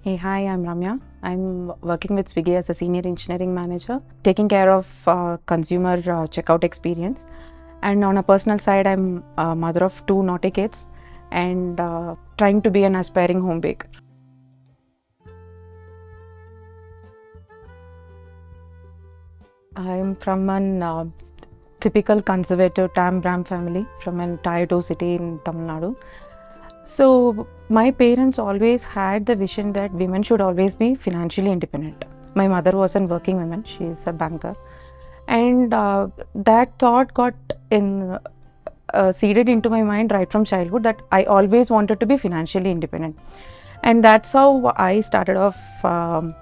Hey, hi, I'm Ramya. I'm working with Swiggy as a senior engineering manager, taking care of consumer checkout experience. And on a personal side, I'm a mother of two naughty kids and trying to be an aspiring home baker. I'm from an typical conservative Tam Bram family from a Tier 2 city in Tamil Nadu. So my parents always had the vision that women should always be financially independent. My mother was a working woman; she is a banker, and that thought got seeded into my mind right from childhood that I always wanted to be financially independent, and that's how I started off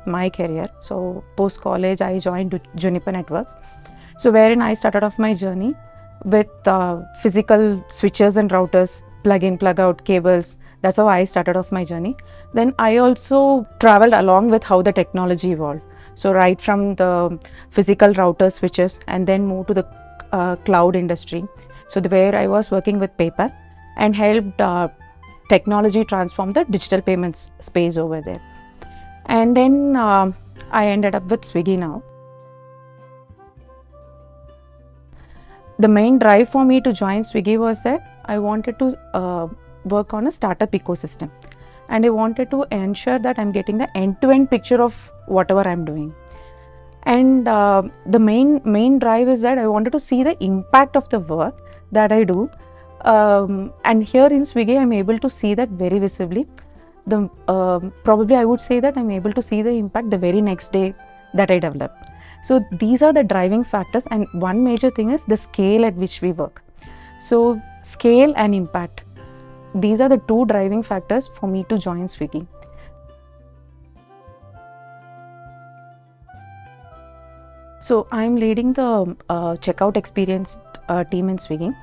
my career. So post college, I joined Juniper Networks, so wherein I started off my journey with physical switches and routers, plug in, plug out cables. That's how I started off my journey. Then I also traveled along with how the technology evolved. So right from the physical router switches and then moved to the cloud industry. So where I was working with paper and helped technology transform the digital payments space over there. And then I ended up with Swiggy now. The main drive for me to join Swiggy was that I wanted to work on a startup ecosystem, and I wanted to ensure that I'm getting the end-to-end picture of whatever I'm doing. And the main drive is that I wanted to see the impact of the work that I do. And here in Swiggy, I'm able to see that very visibly. Probably I would say that I'm able to see the impact the very next day that I develop. So these are the driving factors, and one major thing is the scale at which we work. So scale and impact, these are the two driving factors for me to join Swiggy. So I'm leading the checkout experience team in Swiggy.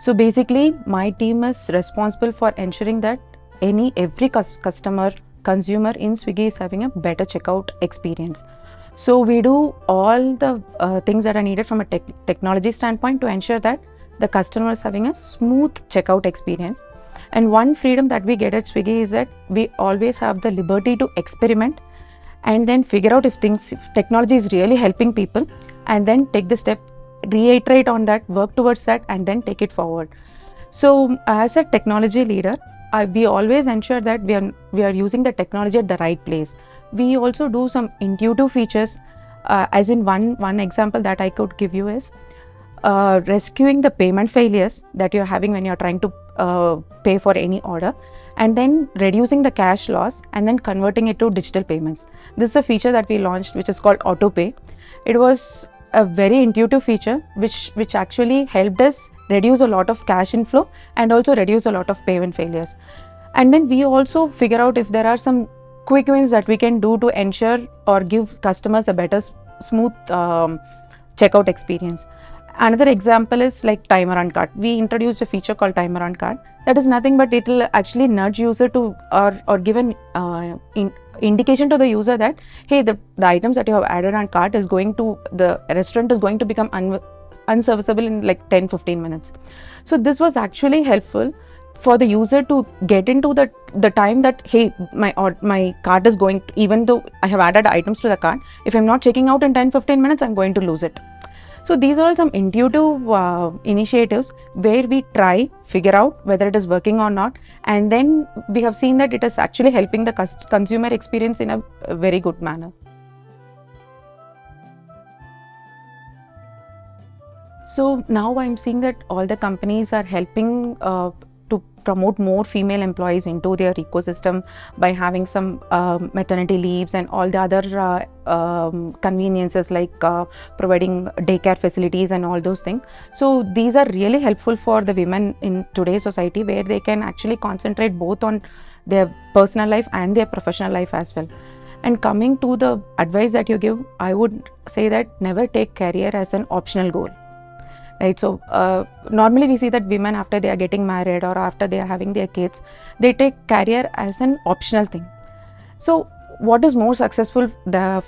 So basically, my team is responsible for ensuring that every consumer in Swiggy is having a better checkout experience. So we do all the things that are needed from a technology standpoint to ensure that the customer is having a smooth checkout experience. And one freedom that we get at Swiggy is that we always have the liberty to experiment and then figure out if technology is really helping people, and then take the step, reiterate on that, work towards that, and then take it forward. So as a technology leader, we always ensure that we are using the technology at the right place. We also do some intuitive features, as in one example that I could give you is rescuing the payment failures that you're having when you're trying to pay for any order, and then reducing the cash loss and then converting it to digital payments. This is a feature that we launched which is called auto pay. It was a very intuitive feature which actually helped us reduce a lot of cash inflow and also reduce a lot of payment failures. And then we also figure out if there are some quick wins that we can do to ensure or give customers a better smooth checkout experience. Another example is like timer on cart. We introduced a feature called timer on cart. That is nothing but it will actually nudge user to or give an indication to the user that hey, the items that you have added on cart is going to, the restaurant is going to become unserviceable in like 10-15 minutes. So this was actually helpful for the user to get into the time that hey, my cart is going to, even though I have added items to the cart, if I'm not checking out in 10-15 minutes, I'm going to lose it. So these are all some intuitive initiatives where we try, figure out whether it is working or not, and then we have seen that it is actually helping the consumer experience in a very good manner. So now I'm seeing that all the companies are helping to promote more female employees into their ecosystem by having some maternity leaves and all the other conveniences like providing daycare facilities and all those things. So these are really helpful for the women in today's society, where they can actually concentrate both on their personal life and their professional life as well. And coming to the advice that you give, I would say that never take career as an optional goal. Right, so normally we see that women, after they are getting married or after they are having their kids, they take career as an optional thing. So what is more successful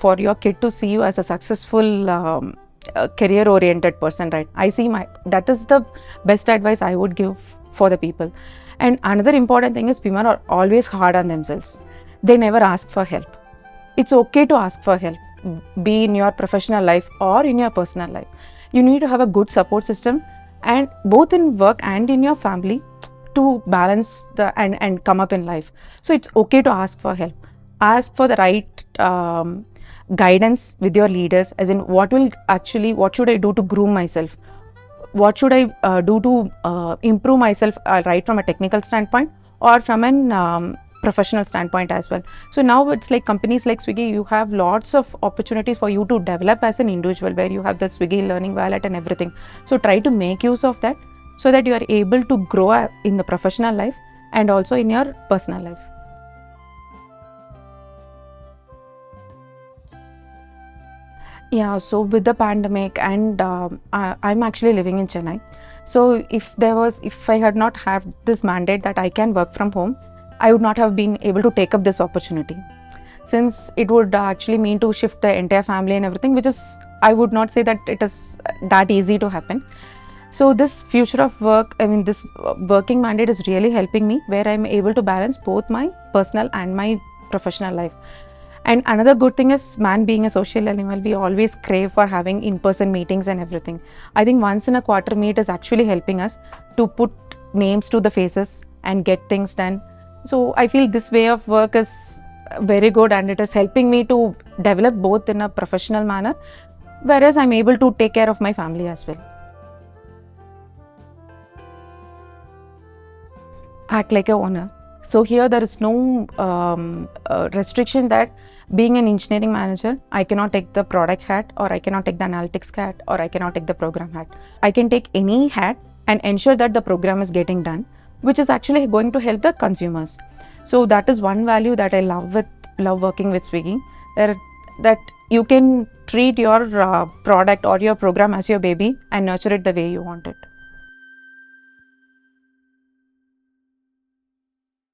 for your kid to see you as a successful career oriented person, right? I see that is the best advice I would give for the people. And another important thing is women are always hard on themselves. they never ask for help. It's okay to ask for help, be in your professional life or in your personal life. You need to have a good support system, and both in work and in your family, to balance and come up in life. So it's okay to ask for help. Ask for the right guidance with your leaders, as in what should I do to groom myself? What should I do to improve myself, right from a technical standpoint or from an professional standpoint as well. So now it's like companies like Swiggy, you have lots of opportunities for you to develop as an individual, where you have the Swiggy learning wallet and everything. So try to make use of that, so that you are able to grow in the professional life and also in your personal life. Yeah, so with the pandemic, and I'm actually living in Chennai. So if I had not had this mandate that I can work from home, I would not have been able to take up this opportunity, since it would actually mean to shift the entire family and everything, which is, I would not say that it is that easy to happen. So this future of work, this working mandate is really helping me, where I'm able to balance both my personal and my professional life. And another good thing is, man being a social animal, we always crave for having in-person meetings and everything. I think once in a quarter meet is actually helping us to put names to the faces and get things done. So I feel this way of work is very good, and it is helping me to develop both in a professional manner, whereas I'm able to take care of my family as well. Act like a owner. So here there is no restriction that being an engineering manager, I cannot take the product hat, or I cannot take the analytics hat, or I cannot take the program hat. I can take any hat and ensure that the program is getting done, which is actually going to help the consumers. So that is one value that I love working with Swiggy, that you can treat your product or your program as your baby and nurture it the way you want it.